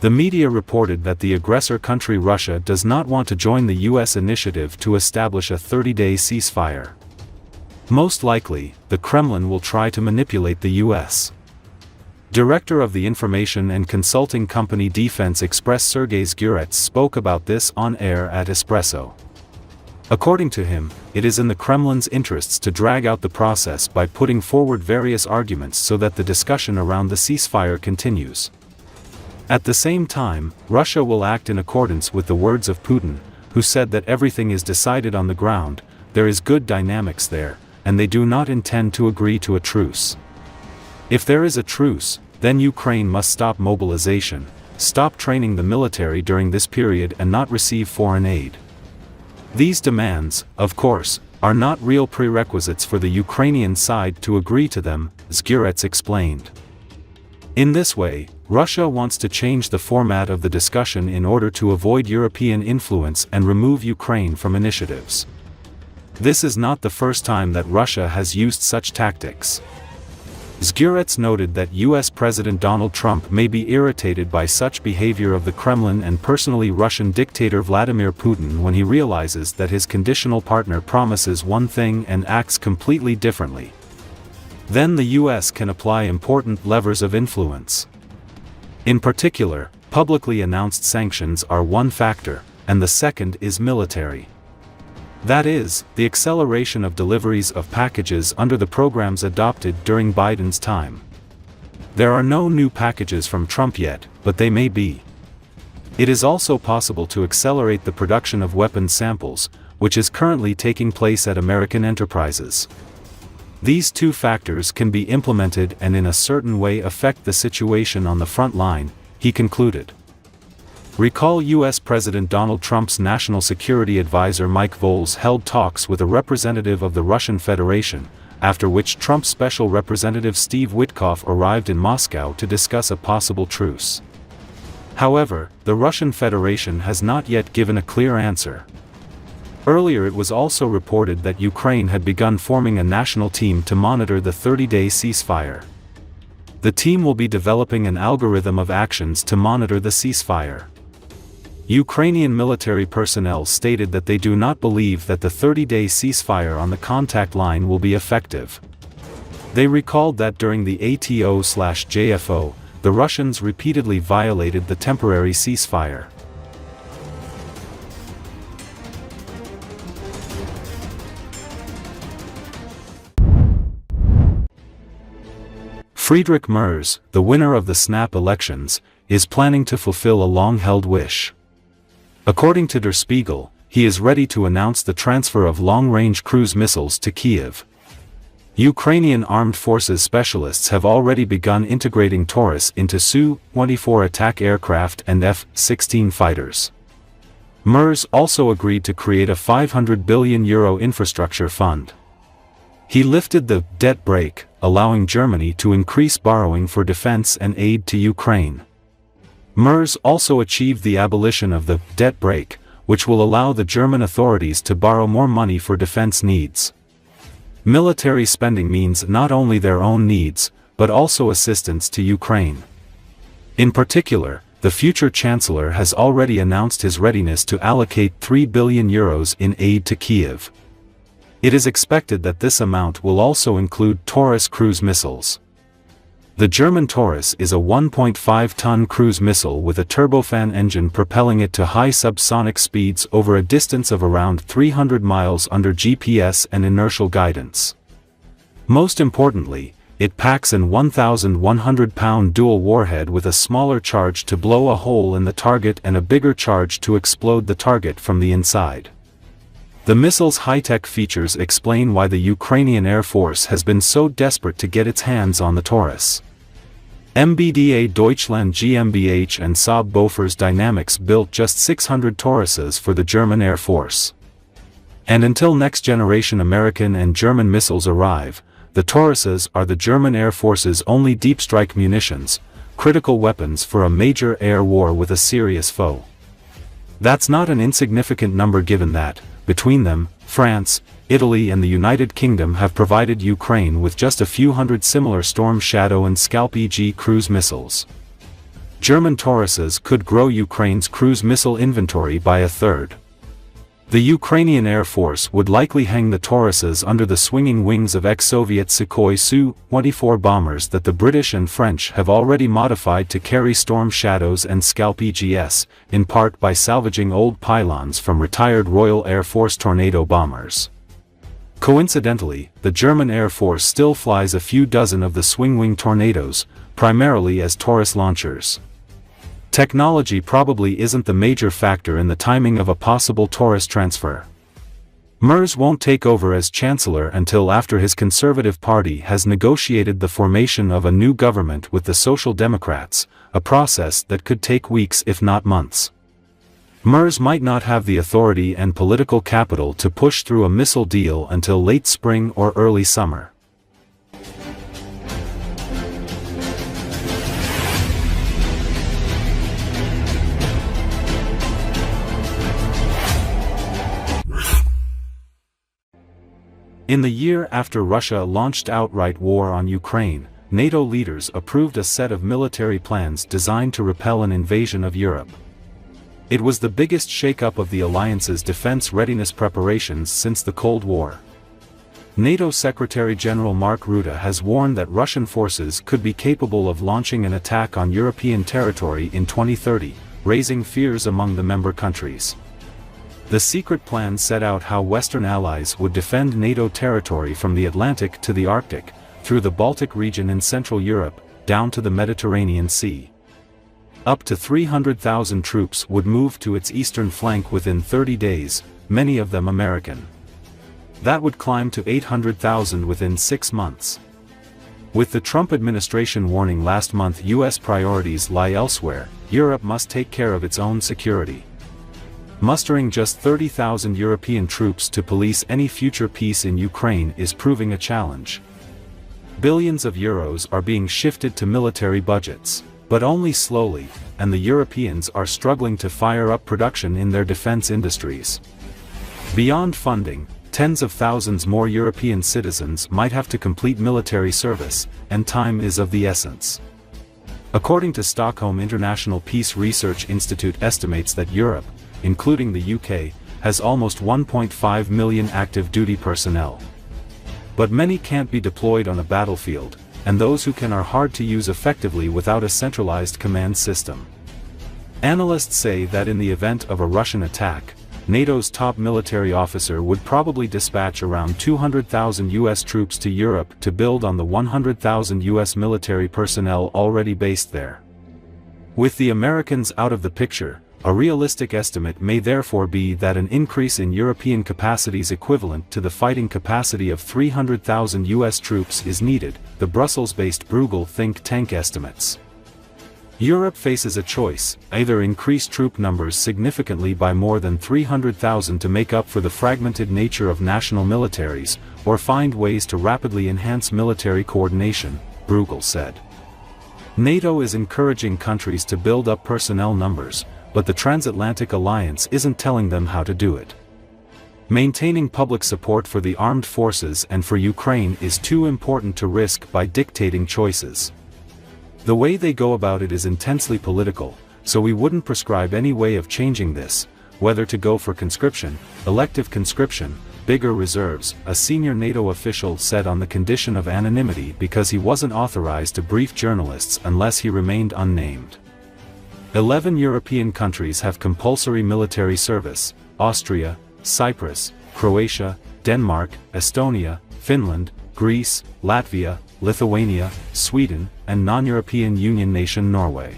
The media reported that the aggressor country Russia does not want to join the US initiative to establish a 30-day ceasefire. Most likely, the Kremlin will try to manipulate the US. Director of the information and consulting company Defense Express Sergei Zgurets spoke about this on air at Espresso. According to him, it is in the Kremlin's interests to drag out the process by putting forward various arguments so that the discussion around the ceasefire continues. At the same time, Russia will act in accordance with the words of Putin, who said that everything is decided on the ground, there is good dynamics there, and they do not intend to agree to a truce. If there is a truce, then Ukraine must stop mobilization, stop training the military during this period and not receive foreign aid. These demands, of course, are not real prerequisites for the Ukrainian side to agree to them, Zgurets explained. In this way, Russia wants to change the format of the discussion in order to avoid European influence and remove Ukraine from initiatives. This is not the first time that Russia has used such tactics. Zgurets noted that US President Donald Trump may be irritated by such behavior of the Kremlin and personally Russian dictator Vladimir Putin when he realizes that his conditional partner promises one thing and acts completely differently. Then the US can apply important levers of influence. In particular, publicly announced sanctions are one factor, and the second is military. That is, the acceleration of deliveries of packages under the programs adopted during Biden's time. There are no new packages from Trump yet, but they may be. It is also possible to accelerate the production of weapons samples, which is currently taking place at American enterprises. These two factors can be implemented and in a certain way affect the situation on the front line, he concluded. Recall US President Donald Trump's National Security Advisor Mike Volz held talks with a representative of the Russian Federation, after which Trump's Special Representative Steve Witkoff arrived in Moscow to discuss a possible truce. However, the Russian Federation has not yet given a clear answer. Earlier it was also reported that Ukraine had begun forming a national team to monitor the 30-day ceasefire. The team will be developing an algorithm of actions to monitor the ceasefire. Ukrainian military personnel stated that they do not believe that the 30-day ceasefire on the contact line will be effective. They recalled that during the ATO/JFO, the Russians repeatedly violated the temporary ceasefire. Friedrich Merz, the winner of the snap elections, is planning to fulfill a long-held wish. According to Der Spiegel, he is ready to announce the transfer of long-range cruise missiles to Kyiv. Ukrainian armed forces specialists have already begun integrating Taurus into Su-24 attack aircraft and F-16 fighters. Merz also agreed to create a €500 billion infrastructure fund. He lifted the debt brake, allowing Germany to increase borrowing for defense and aid to Ukraine. Merz also achieved the abolition of the debt brake, which will allow the German authorities to borrow more money for defense needs. Military spending means not only their own needs, but also assistance to Ukraine. In particular, the future Chancellor has already announced his readiness to allocate €3 billion in aid to Kyiv. It is expected that this amount will also include Taurus cruise missiles. The German Taurus is a 1.5-ton cruise missile with a turbofan engine propelling it to high subsonic speeds over a distance of around 300 miles under GPS and inertial guidance. Most importantly, it packs an 1,100-pound dual warhead with a smaller charge to blow a hole in the target and a bigger charge to explode the target from the inside. The missile's high-tech features explain why the Ukrainian Air Force has been so desperate to get its hands on the Taurus. MBDA Deutschland GmbH and Saab Bofors Dynamics built just 600 Tauruses for the German Air Force. And until next-generation American and German missiles arrive, the Tauruses are the German Air Force's only deep-strike munitions, critical weapons for a major air war with a serious foe. That's not an insignificant number given that, between them, France, Italy and the United Kingdom have provided Ukraine with just a few hundred similar Storm Shadow and Scalp EG cruise missiles. German Tauruses could grow Ukraine's cruise missile inventory by a third. The Ukrainian Air Force would likely hang the Tauruses under the swinging wings of ex-Soviet Sukhoi Su-24 bombers that the British and French have already modified to carry Storm Shadows and Scalp EGS, in part by salvaging old pylons from retired Royal Air Force Tornado bombers. Coincidentally, the German Air Force still flies a few dozen of the swing-wing Tornadoes, primarily as Taurus launchers. Technology probably isn't the major factor in the timing of a possible Taurus transfer. Merz won't take over as Chancellor until after his Conservative Party has negotiated the formation of a new government with the Social Democrats, a process that could take weeks if not months. Merz might not have the authority and political capital to push through a missile deal until late spring or early summer. In the year after Russia launched outright war on Ukraine, NATO leaders approved a set of military plans designed to repel an invasion of Europe. It was the biggest shakeup of the alliance's defense readiness preparations since the Cold War. NATO Secretary-General Mark Rutte has warned that Russian forces could be capable of launching an attack on European territory in 2030, raising fears among the member countries. The secret plan set out how Western allies would defend NATO territory from the Atlantic to the Arctic, through the Baltic region in Central Europe, down to the Mediterranean Sea. Up to 300,000 troops would move to its eastern flank within 30 days, many of them American. That would climb to 800,000 within 6 months. With the Trump administration warning last month US priorities lie elsewhere, Europe must take care of its own security. Mustering just 30,000 European troops to police any future peace in Ukraine is proving a challenge. Billions of euros are being shifted to military budgets, but only slowly, and the Europeans are struggling to fire up production in their defense industries. Beyond funding, tens of thousands more European citizens might have to complete military service, and time is of the essence. According to Stockholm International Peace Research Institute estimates that Europe, including the UK, has almost 1.5 million active duty personnel. But many can't be deployed on a battlefield, and those who can are hard to use effectively without a centralized command system. Analysts say that in the event of a Russian attack, NATO's top military officer would probably dispatch around 200,000 US troops to Europe to build on the 100,000 US military personnel already based there. With the Americans out of the picture, a realistic estimate may therefore be that an increase in European capacities equivalent to the fighting capacity of 300,000 US troops is needed, the Brussels-based Bruegel think tank estimates. Europe faces a choice: either increase troop numbers significantly by more than 300,000 to make up for the fragmented nature of national militaries, or find ways to rapidly enhance military coordination, Bruegel said. NATO is encouraging countries to build up personnel numbers, but the transatlantic alliance isn't telling them how to do it. Maintaining public support for the armed forces and for Ukraine is too important to risk by dictating choices. The way they go about it is intensely political, so we wouldn't prescribe any way of changing this, whether to go for conscription, elective conscription, bigger reserves, a senior NATO official said on the condition of anonymity because he wasn't authorized to brief journalists unless he remained unnamed. 11 European countries have compulsory military service: Austria, Cyprus, Croatia, Denmark, Estonia, Finland, Greece, Latvia, Lithuania, Sweden, and non-European Union nation Norway.